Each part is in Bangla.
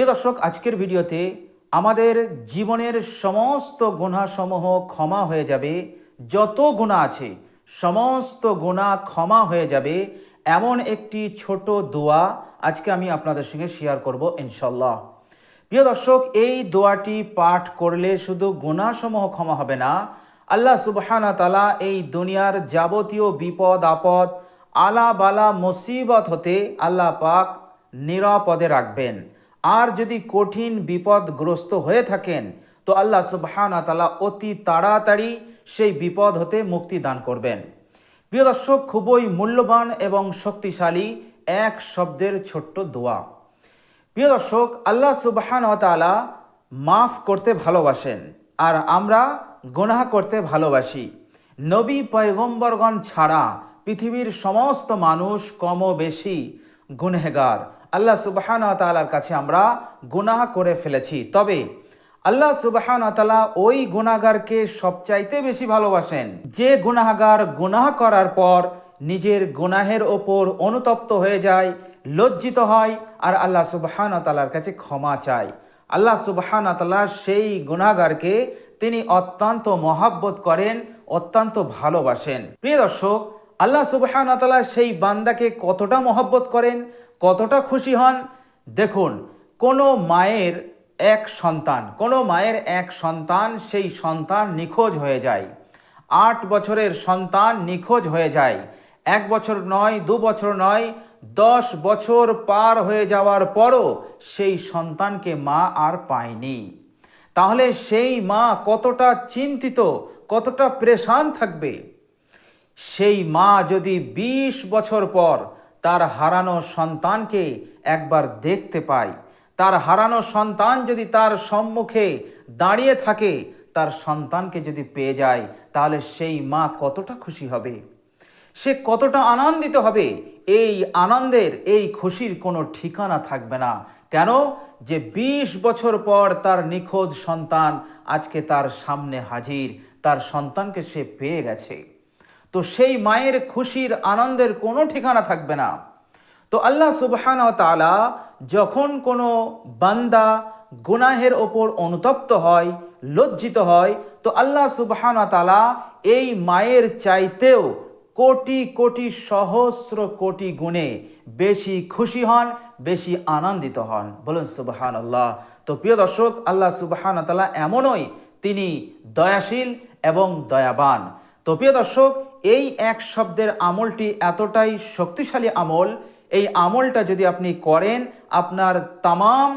প্রিয় দর্শক, আজকের ভিডিওতে আমাদের জীবনের সমস্ত গুনাহসমূহ ক্ষমা হয়ে যাবে। যত গুনাহ আছে সমস্ত গুনাহ ক্ষমা হয়ে যাবে এমন একটি ছোট দোয়া আজকে আমি আপনাদের সঙ্গে শেয়ার করব ইনশাল্লাহ। প্রিয় দর্শক, এই দোয়াটি পাঠ করলে শুধু গুনাহসমূহ ক্ষমা হবে না, আল্লাহ সুবহানাহু ওয়া তাআলা এই দুনিয়ার যাবতীয় বিপদ আপদ আলা বালা মুসিবত হতে আল্লাহ পাক নিরাপদে রাখবেন। আর যদি কঠিন বিপদগ্রস্ত হয়ে থাকেন তো আল্লাহ সুবহানাহু ওয়া তাআলা অতি তাড়াতাড়ি সেই বিপদ হতে মুক্তি দান করবেন। প্রিয় দর্শক, খুবই মূল্যবান এবং শক্তিশালী এক শব্দের ছোট্ট দোয়া। প্রিয় দর্শক, আল্লাহ সুবহানাহু ওয়া তাআলা মাফ করতে ভালোবাসেন আর আমরা গুনাহ করতে ভালোবাসি। নবী পয়গম্বরগণ ছাড়া পৃথিবীর সমস্ত মানুষ কম বেশি গুনহগার। আল্লাহ সুবহানাহু ওয়া তাআলার কাছে আমরা গুনাহ করে ফেলেছি, তবে আল্লাহ সুবহানাহু ওয়া তাআলা ওই গুনাহগারকে সবচাইতে বেশি ভালোবাসেন যে গুনাহগার গুনাহ করার পর নিজের গুনাহের ওপর অনুতপ্ত হয়ে যায়, লজ্জিত হয় আর আল্লাহ সুবহানাহু ওয়া তাআলার কাছে ক্ষমা চায়। আল্লাহ সুবহানাহু ওয়া তাআলা সেই গুনাহগারকে তিনি অত্যন্ত মহব্বত করেন, অত্যন্ত ভালোবাসেন। প্রিয় দর্শক, আল্লাহ সুবহানাহু ওয়া তাআলা সেই বান্দাকে কতটা মহব্বত করেন, কতটা খুশি হন দেখুন। কোনো মায়ের এক সন্তান সেই সন্তান নিখোঁজ হয়ে যায়। 8 বছরের সন্তান নিখোঁজ হয়ে যায়। 1 বছর নয়, 2 বছর নয়, 10 বছর পার হয়ে যাওয়ার পরও সেই সন্তানকে মা আর পায়নি। তাহলে সেই মা কতটা চিন্তিত, কতটা পেরেশান থাকবে। সেই মা যদি 20 বছর পর তার হারানো সন্তানকে একবার দেখতে পায়, তার হারানো সন্তান যদি তার সম্মুখে দাঁড়িয়ে থাকে, তার সন্তানকে যদি পেয়ে যায়, তাহলে সেই মা কতটা খুশি হবে, সে কতটা আনন্দিত হবে। এই আনন্দের, এই খুশির কোনো ঠিকানা থাকবে না। কেন? যে 20 বছর পর তার নিখোঁজ সন্তান আজকে তার সামনে হাজির, তার সন্তানকে সে পেয়ে গেছে। তো সেই মায়ের খুশির আনন্দের কোনো ঠিকানা থাকবে না। তো আল্লাহ সুবহানাহু ওয়া তাআলা যখন কোনো বান্দা গুনাহের ওপর অনুতপ্ত হয়, লজ্জিত হয়, তো আল্লাহ সুবহানাহু ওয়া তাআলা এই মায়ের চাইতেও কোটি কোটি সহস্র কোটি গুণে বেশি খুশি হন, বেশি আনন্দিত হন। বলুন সুবহানাল্লাহ। তো প্রিয় দর্শক, আল্লাহ সুবহানাহু ওয়া তাআলা এমনই, তিনি দয়াশীল এবং দয়াবান। তো প্রিয় দর্শক, এই এক শব্দের আমলটি এতটাই শক্তিশালী আমল, এই আমলটা যদি আপনি করেন, আপনার তামাম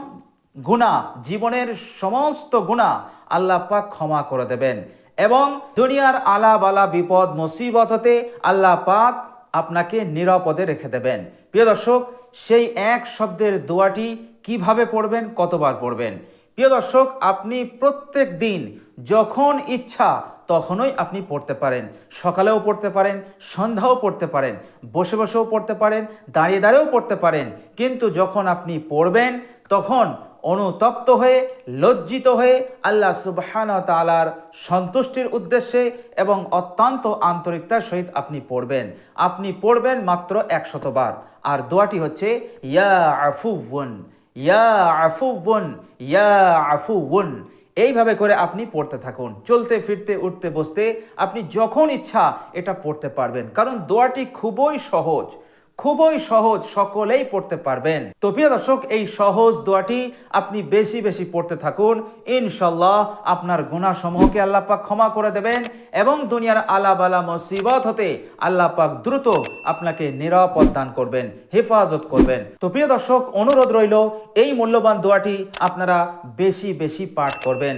গুনাহ, জীবনের সমস্ত গুনাহ আল্লাহ পাক ক্ষমা করে দেবেন এবং দুনিয়ার আলা বালা বিপদ মুসিবত হতে আল্লাহ পাক আপনাকে নিরাপদে রেখে দেবেন। প্রিয় দর্শক, সেই এক শব্দের দোয়াটি কিভাবে পড়বেন, কতবার পড়বেন? প্রিয় দর্শক, আপনি প্রত্যেক দিন যখন ইচ্ছা তখনই আপনি পড়তে পারেন। সকালেও পড়তে পারেন, সন্ধ্যাও পড়তে পারেন, বসে বসেও পড়তে পারেন, দাঁড়িয়ে দাঁড়িয়েও পড়তে পারেন। কিন্তু যখন আপনি পড়বেন তখন অনুতপ্ত হয়ে, লজ্জিত হয়ে আল্লাহ সুবহানাহু ওয়া তাআলার সন্তুষ্টির উদ্দেশ্যে এবং অত্যন্ত আন্তরিকতার সহিত আপনি পড়বেন। আপনি পড়বেন মাত্র 100 বার। আর দোয়াটি হচ্ছে ইয়া আফুউন, ইয়া আফুউন, ইয়া আফুউন। এইভাবে করে আপনি পড়তে থাকুন। চলতে ফিরতে, উঠতে বসতে আপনি যখন ইচ্ছা এটা পড়তে পারবেন, কারণ দোয়াটি খুবই সহজ, খুবই সহজ, সকলেই পড়তে পারবেন। তো প্রিয় দর্শক, এই সহজ দোয়াটি আপনি বেশি বেশি পড়তে থাকুন। ইনশাল্লাহ আপনার গুনাহ সমূহকে আল্লাহ পাক ক্ষমা করে দেবেন এবং দুনিয়ার আলা বালা মুসিবত হতে আল্লাহ পাক দ্রুত আপনাকে নিরাপদ দান করবেন, হেফাজত করবেন। তো প্রিয় দর্শক, অনুরোধ রইল এই মূল্যবান দোয়াটি আপনারা বেশি বেশি পাঠ করবেন।